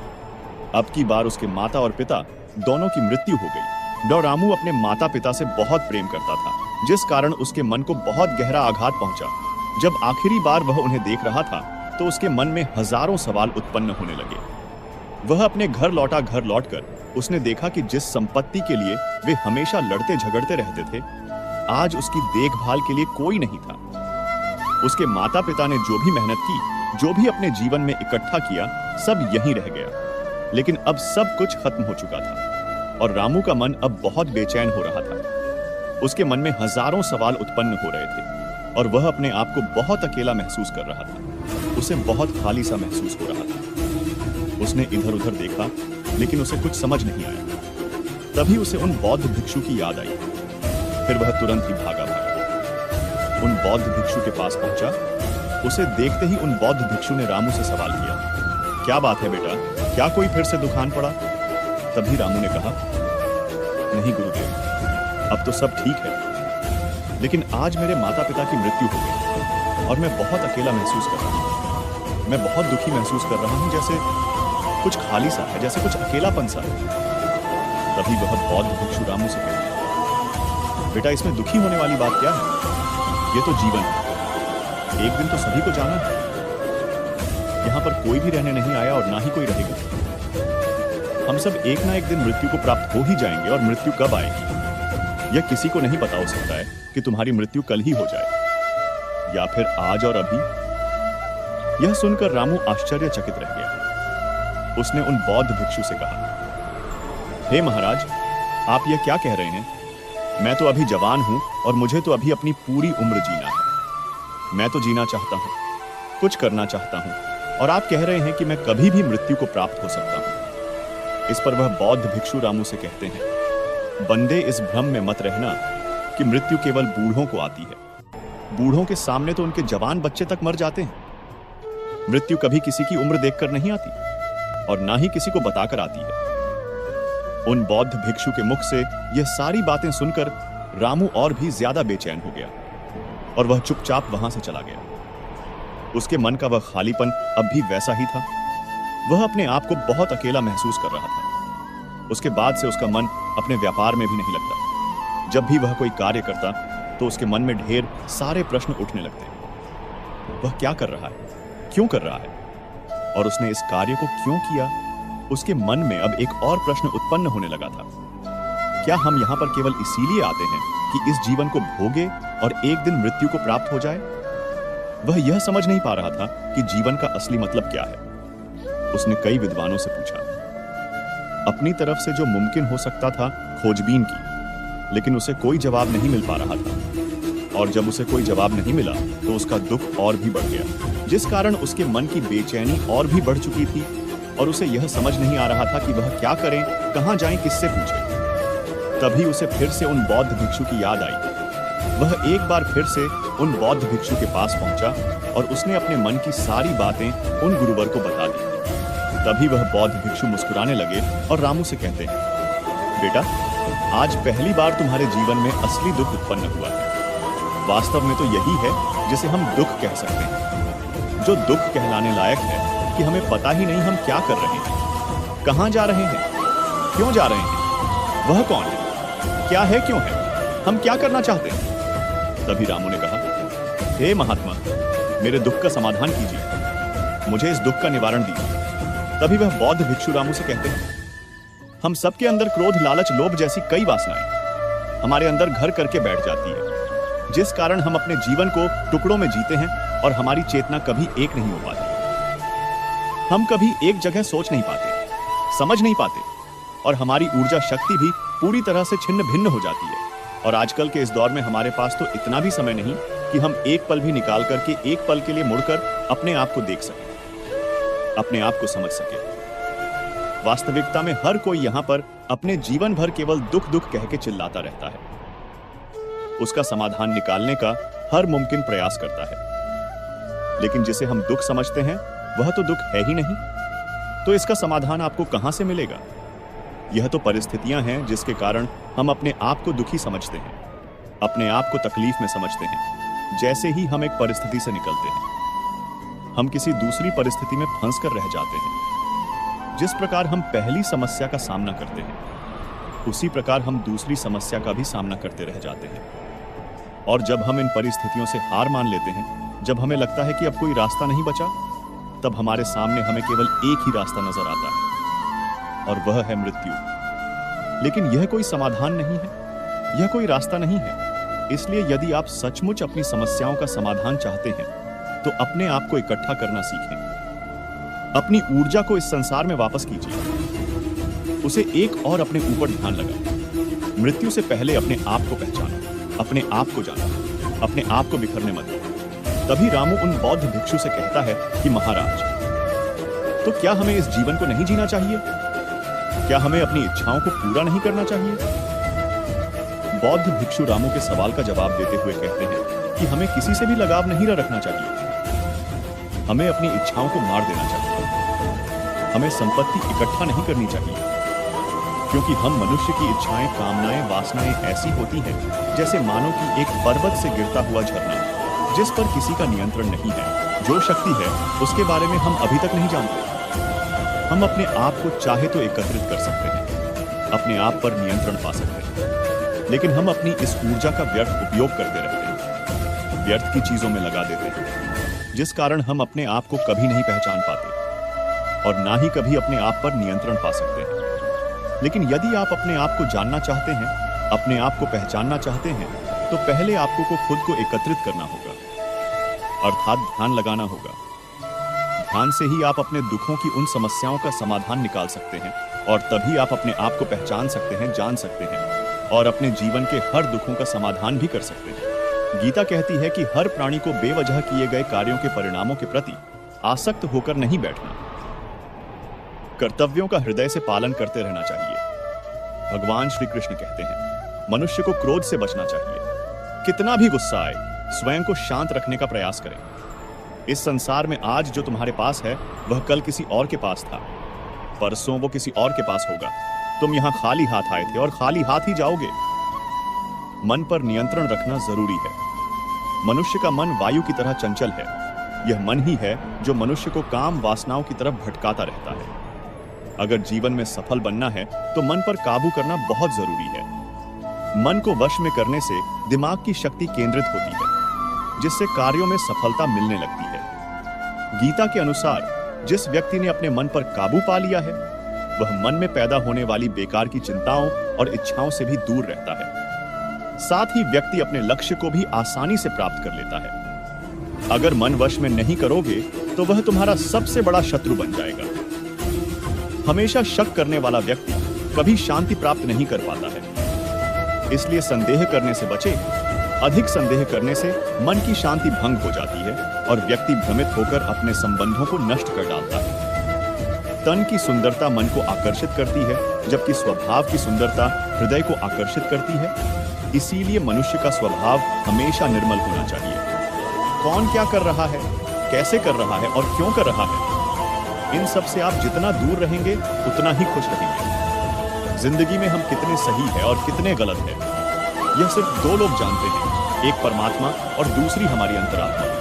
अब की बार उसके माता और पिता दोनों की मृत्यु हो गई। रामू अपने माता पिता से बहुत प्रेम करता था, जिस कारण उसके मन को बहुत गहरा आघात पहुंचा। जब आखिरी बार वह उन्हें देख रहा था तो उसके मन में हजारों सवाल उत्पन्न होने लगे। वह अपने घर लौटकर उसने देखा कि जिस संपत्ति के लिए वे हमेशा लड़ते झगड़ते रहते थे, आज उसकी देखभाल के लिए कोई नहीं था। उसके माता पिता ने जो भी मेहनत की, जो भी अपने जीवन में इकट्ठा किया, सब यहीं रह गया। लेकिन अब सब कुछ खत्म हो चुका था और रामू का मन अब बहुत बेचैन हो रहा था। उसके मन में हजारों सवाल उत्पन्न हो रहे थे और वह अपने आप को बहुत अकेला महसूस कर रहा था। उसे बहुत खाली सा महसूस हो रहा था। उसने इधर उधर देखा, लेकिन उसे कुछ समझ नहीं आया। तभी उसे उन बौद्ध भिक्षु की याद आई। फिर वह तुरंत ही भागा। उन बौद्ध भिक्षु के पास पहुंचा। उसे देखते ही उन बौद्ध भिक्षु ने रामू से सवाल किया, क्या बात है बेटा, क्या कोई फिर से दुखान पड़ा? तभी रामू ने कहा, नहीं गुरुदेव, अब तो सब ठीक है, लेकिन आज मेरे माता पिता की मृत्यु हो गई और मैं बहुत अकेला महसूस कर रहा हूं। मैं बहुत दुखी महसूस कर रहा हूं, जैसे कुछ खाली सा है, जैसे कुछ अकेलापन सा है। तभी वह बौद्ध भिक्षु रामू से कहते, बेटा इसमें दुखी होने वाली बात क्या है? ये तो जीवन है, एक दिन तो सभी को जाना है। यहां पर कोई भी रहने नहीं आया और ना ही कोई रहेगा। हम सब एक ना एक दिन मृत्यु को प्राप्त हो ही जाएंगे, और मृत्यु कब आएगी यह किसी को नहीं पता हो सकता है कि तुम्हारी मृत्यु कल ही हो जाए या फिर आज और अभी। यह सुनकर रामू आश्चर्यचकित रह गया। उसने उन बौद्ध भिक्षु से कहा, हे महाराज, आप यह क्या कह रहे हैं? मैं तो अभी जवान हूं और मुझे तो अभी अपनी पूरी उम्र जीना है। मैं तो जीना चाहता हूं, कुछ करना चाहता हूं, और आप कह रहे हैं कि मैं कभी भी मृत्यु को प्राप्त हो सकता हूं। इस पर वह बौद्ध भिक्षु रामू से कहते हैं, बंदे इस भ्रम में मत रहना कि मृत्यु केवल बूढ़ों को आती है। बूढ़ों के सामने तो उनके जवान बच्चे तक मर जाते हैं। मृत्यु कभी किसी की उम्र देखकर नहीं आती और ना ही किसी को बताकर आती है। उन बौद्ध भिक्षु के मुख से यह सारी बातें सुनकर रामू और भी ज्यादा बेचैन हो गया और वह चुपचाप वहां से चला गया। उसके मन का वह खालीपन अब भी वैसा ही था। वह अपने आप को बहुत अकेला महसूस कर रहा था। उसके बाद से उसका मन अपने व्यापार में भी नहीं लगता। जब भी वह कोई कार्य करता तो उसके मन में ढेर सारे प्रश्न उठने लगते। वह क्या कर रहा है, क्यों कर रहा है, और उसने इस कार्य को क्यों किया? उसके मन में अब एक और प्रश्न उत्पन्न होने लगा था। क्या हम यहां पर केवल इसीलिए आते हैं कि इस जीवन को भोगे और एक दिन मृत्यु को प्राप्त हो जाए? वह यह समझ नहीं पा रहा था कि जीवन का असली मतलब क्या है। उसने कई विद्वानों से पूछा, अपनी तरफ से जो मुमकिन हो सकता था खोजबीन की, लेकिन उसे कोई जवाब नहीं मिल पा रहा था। और जब उसे कोई जवाब नहीं मिला तो उसका दुख और भी बढ़ गया, जिस कारण उसके मन की बेचैनी और भी बढ़ चुकी थी और उसे यह समझ नहीं आ रहा था कि वह क्या करें, कहां जाएं, किससे पूछें। तभी उसे फिर से उन बौद्ध भिक्षु की याद आई। वह एक बार फिर से उन बौद्ध भिक्षु के पास पहुंचा और उसने अपने मन की सारी बातें उन गुरुवर को बता दी। तभी वह बौद्ध भिक्षु मुस्कुराने लगे और रामू से कहते हैं, बेटा, आज पहली बार तुम्हारे जीवन में असली दुख उत्पन्न हुआ है। वास्तव में तो यही है जिसे हम दुख कह सकते हैं, जो दुख कहलाने लायक है कि हमें पता ही नहीं हम क्या कर रहे हैं, कहां जा रहे हैं, क्यों जा रहे हैं, वह कौन है, क्या है, क्यों है, हम क्या करना चाहते हैं। तभी रामू ने कहा, हे महात्मा, मेरे दुख का समाधान कीजिए, मुझे इस दुख का निवारण दीजिए। तभी वह बौद्ध भिक्षु रामू से कहते हैं, हम सबके अंदर क्रोध, लालच, लोभ जैसी कई वासनाएं हमारे अंदर घर करके बैठ जाती है, जिस कारण हम अपने जीवन को टुकड़ों में जीते हैं और हमारी चेतना कभी एक नहीं हो पाती। हम कभी एक जगह सोच नहीं पाते, समझ नहीं पाते, और हमारी ऊर्जा शक्ति भी पूरी तरह से छिन्न भिन्न हो जाती है। और आजकल के इस दौर में हमारे पास तो इतना भी समय नहीं कि हम एक पल भी निकाल करके एक पल के लिए मुड़कर अपने आप को देख सके, अपने आप को समझ सके। वास्तविकता में हर कोई यहां पर अपने जीवन भर केवल दुख दुख कह के चिल्लाता रहता है। उसका समाधान निकालने का हर मुमकिन प्रयास करता है, लेकिन जिसे हम दुख समझते हैं वह तो दुख है ही नहीं, तो इसका समाधान आपको कहां से मिलेगा? यह तो परिस्थितियां हैं जिसके कारण हम अपने आप को दुखी समझते हैं, अपने आप को तकलीफ में समझते हैं। जैसे ही हम एक परिस्थिति से निकलते हैं, हम किसी दूसरी परिस्थिति में फंस कर रह जाते हैं। जिस प्रकार हम पहली समस्या का सामना करते हैं, उसी प्रकार हम दूसरी समस्या का भी सामना करते रह जाते हैं। और जब हम इन परिस्थितियों से हार मान लेते हैं, जब हमें लगता है कि अब कोई रास्ता नहीं बचा, तब हमारे सामने हमें केवल एक ही रास्ता नजर आता है, और वह है मृत्यु। लेकिन यह कोई समाधान नहीं है, यह कोई रास्ता नहीं है। इसलिए यदि आप सचमुच अपनी समस्याओं का समाधान चाहते हैं, तो अपने आप को इकट्ठा करना सीखें। अपनी ऊर्जा को इस संसार में वापस कीजिए, उसे एक और अपने ऊपर ध्यान लगाएं। मृत्यु से पहले अपने आप को पहचानो, अपने आप को जानो, अपने आप को बिखरने मत दो। तभी रामू उन बौद्ध भिक्षु से कहता है कि महाराज, तो क्या हमें इस जीवन को नहीं जीना चाहिए? क्या हमें अपनी इच्छाओं को पूरा नहीं करना चाहिए? बौद्ध भिक्षु रामू के सवाल का जवाब देते हुए कहते हैं कि हमें किसी से भी लगाव नहीं रखना चाहिए। हमें अपनी इच्छाओं को मार देना चाहिए। हमें संपत्ति इकट्ठा नहीं करनी चाहिए, क्योंकि हम मनुष्य की इच्छाएं, कामनाएं, वासनाएं ऐसी होती हैं जैसे मानो कि एक पर्वत से गिरता हुआ झरना, जिस पर किसी का नियंत्रण नहीं है। जो शक्ति है उसके बारे में हम अभी तक नहीं जानते। हम अपने आप को चाहे तो एकत्रित कर सकते हैं, अपने आप पर नियंत्रण पा सकते हैं, लेकिन हम अपनी इस ऊर्जा का व्यर्थ उपयोग करते रहते हैं, व्यर्थ की चीजों में लगा देते हैं, जिस कारण हम अपने आप को कभी नहीं पहचान पाते और ना ही कभी अपने आप पर नियंत्रण पा सकते हैं। लेकिन यदि आप अपने आप को जानना चाहते हैं, अपने आप को पहचानना चाहते हैं, तो पहले आपको को खुद को एकत्रित करना होगा, अर्थात ध्यान लगाना होगा। ध्यान से ही आप अपने दुखों की उन समस्याओं का समाधान निकाल सकते हैं और तभी आप अपने आप को पहचान सकते हैं, जान सकते हैं और अपने जीवन के हर दुखों का समाधान भी कर सकते हैं। गीता कहती है कि हर प्राणी को बेवजह किए गए कार्यों के परिणामों के प्रति आसक्त होकर नहीं बैठना, कर्तव्यों का हृदय से पालन करते रहना चाहिए। भगवान श्री कृष्ण कहते हैं मनुष्य को क्रोध से बचना चाहिए। कितना भी गुस्सा आए, स्वयं को शांत रखने का प्रयास करें। इस संसार में आज जो तुम्हारे पास है वह कल किसी और के पास था, परसों वो किसी और के पास होगा। तुम यहां खाली हाथ आए थे और खाली हाथ ही जाओगे। मन पर नियंत्रण रखना जरूरी है। मनुष्य का मन वायु की तरह चंचल है। यह मन ही है जो मनुष्य को काम वासनाओं की तरफ भटकाता रहता है। अगर जीवन में सफल बनना है तो मन पर काबू करना बहुत जरूरी है। मन को वश में करने से दिमाग की शक्ति केंद्रित होती है, जिससे कार्यों में सफलता मिलने लगती है। गीता के अनुसार जिस व्यक्ति ने अपने मन पर काबू पा लिया है वह मन में पैदा होने वाली बेकार की चिंताओं और इच्छाओं से भी दूर रहता है। साथ ही व्यक्ति अपने लक्ष्य को भी आसानी से प्राप्त कर लेता है। अगर मन वश में नहीं करोगे तो वह तुम्हारा सबसे बड़ा शत्रु बन जाएगा। हमेशा शक करने वाला व्यक्ति कभी शांति प्राप्त नहीं कर पाता है। इसलिए संदेह करने से बचे। अधिक संदेह करने से मन की शांति भंग हो जाती है और व्यक्ति भ्रमित होकर अपने संबंधों को नष्ट कर डालता है। तन की सुंदरता मन को आकर्षित करती है, जबकि स्वभाव की सुंदरता हृदय को आकर्षित करती है। इसीलिए मनुष्य का स्वभाव हमेशा निर्मल होना चाहिए। कौन क्या कर रहा है, कैसे कर रहा है और क्यों कर रहा है, इन सब से आप जितना दूर रहेंगे उतना ही खुश रहेंगे। जिंदगी में हम कितने सही है और कितने गलत है, यह सिर्फ दो लोग जानते हैं, एक परमात्मा और दूसरी हमारी अंतरात्मा।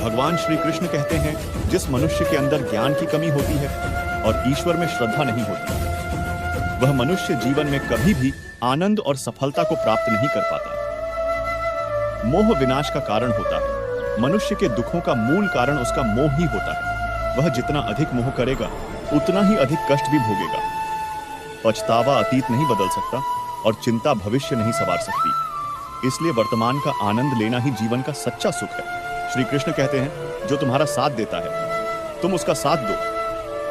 भगवान श्री कृष्ण कहते हैं जिस मनुष्य के अंदर ज्ञान की कमी होती है और ईश्वर में श्रद्धा नहीं होती, वह मनुष्य जीवन में कभी भी आनंद और सफलता को प्राप्त नहीं कर पाता। मोह विनाश का कारण होता है। मनुष्य के दुखों का मूल कारण उसका मोह ही होता है। वह जितना अधिक मोह करेगा उतना ही अधिक कष्ट भी भोगेगा। पछतावा अतीत नहीं बदल सकता और चिंता भविष्य नहीं संवार सकती। इसलिए वर्तमान का आनंद लेना ही जीवन का सच्चा सुख है। श्री कृष्ण कहते हैं जो तुम्हारा साथ देता है तुम उसका साथ दो,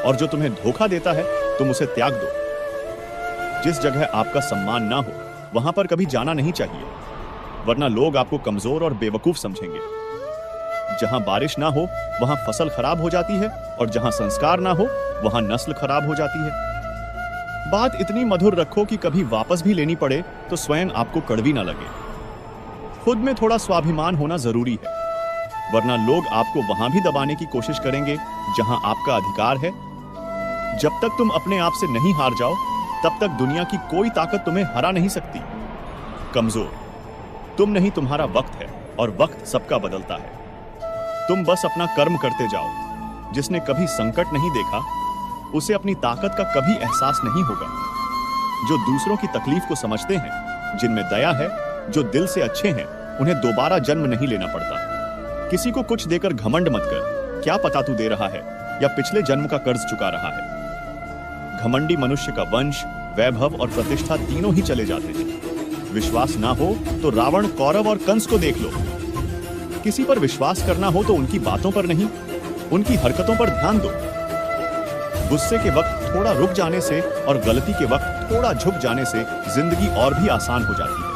और जो तुम्हें धोखा देता है तुम उसे त्याग दो। जिस जगह आपका सम्मान ना हो वहां पर कभी जाना नहीं चाहिए, वरना लोग आपको कमजोर और बेवकूफ समझेंगे। जहां बारिश ना हो वहां फसल खराब हो जाती है और जहां संस्कार ना हो वहां नस्ल खराब हो जाती है। बात इतनी मधुर रखो कि कभी वापस भी लेनी पड़े तो स्वयं आपको कड़वी ना लगे। खुद में थोड़ा स्वाभिमान होना जरूरी है, वरना लोग आपको वहां भी दबाने की कोशिश करेंगे जहां आपका अधिकार है। जब तक तुम अपने आप से नहीं हार जाओ तब तक दुनिया की कोई ताकत तुम्हें हरा नहीं सकती। कमजोर तुम नहीं, तुम्हारा वक्त है और वक्त सबका बदलता है। तुम बस अपना कर्म करते जाओ। जिसने कभी संकट नहीं देखा उसे अपनी ताकत का कभी एहसास नहीं होगा। जो दूसरों की तकलीफ को समझते हैं, जिनमें दया है, जो दिल से अच्छे हैं, उन्हें दोबारा जन्म नहीं लेना पड़ता। किसी को कुछ देकर घमंड मत कर, क्या पता तू दे रहा है या पिछले जन्म का कर्ज चुका रहा है। घमंडी मनुष्य का वंश, वैभव और प्रतिष्ठा तीनों ही चले जाते हैं। विश्वास ना हो तो रावण, कौरव और कंस को देख लो। किसी पर विश्वास करना हो तो उनकी बातों पर नहीं, उनकी हरकतों पर ध्यान दो। गुस्से के वक्त थोड़ा रुक जाने से और गलती के वक्त थोड़ा झुक जाने से जिंदगी और भी आसान हो जाती है।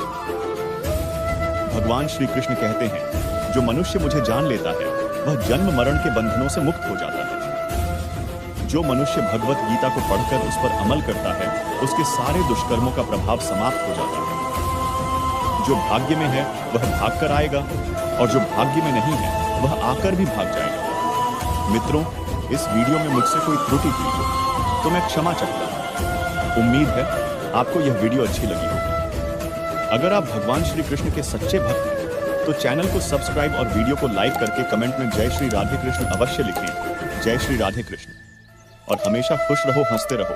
भगवान श्री कृष्ण कहते हैं जो मनुष्य मुझे जान लेता है वह जन्म मरण के बंधनों से मुक्त हो जाता है। जो मनुष्य भगवत गीता को पढ़कर उस पर अमल करता है उसके सारे दुष्कर्मों का प्रभाव समाप्त हो जाता है। जो भाग्य में है वह भाग कर आएगा और जो भाग्य में नहीं है वह आकर भी भाग जाएगा। मित्रों, इस वीडियो में मुझसे कोई त्रुटि हुई हो तो मैं क्षमा चाहता हूं। उम्मीद है आपको यह वीडियो अच्छी लगी होगी। अगर आप भगवान श्री कृष्ण के सच्चे भक्त हैं तो चैनल को सब्सक्राइब और वीडियो को लाइक करके कमेंट में जय श्री राधे कृष्ण अवश्य लिखें। जय श्री राधे कृष्ण। और हमेशा खुश रहो, हंसते रहो।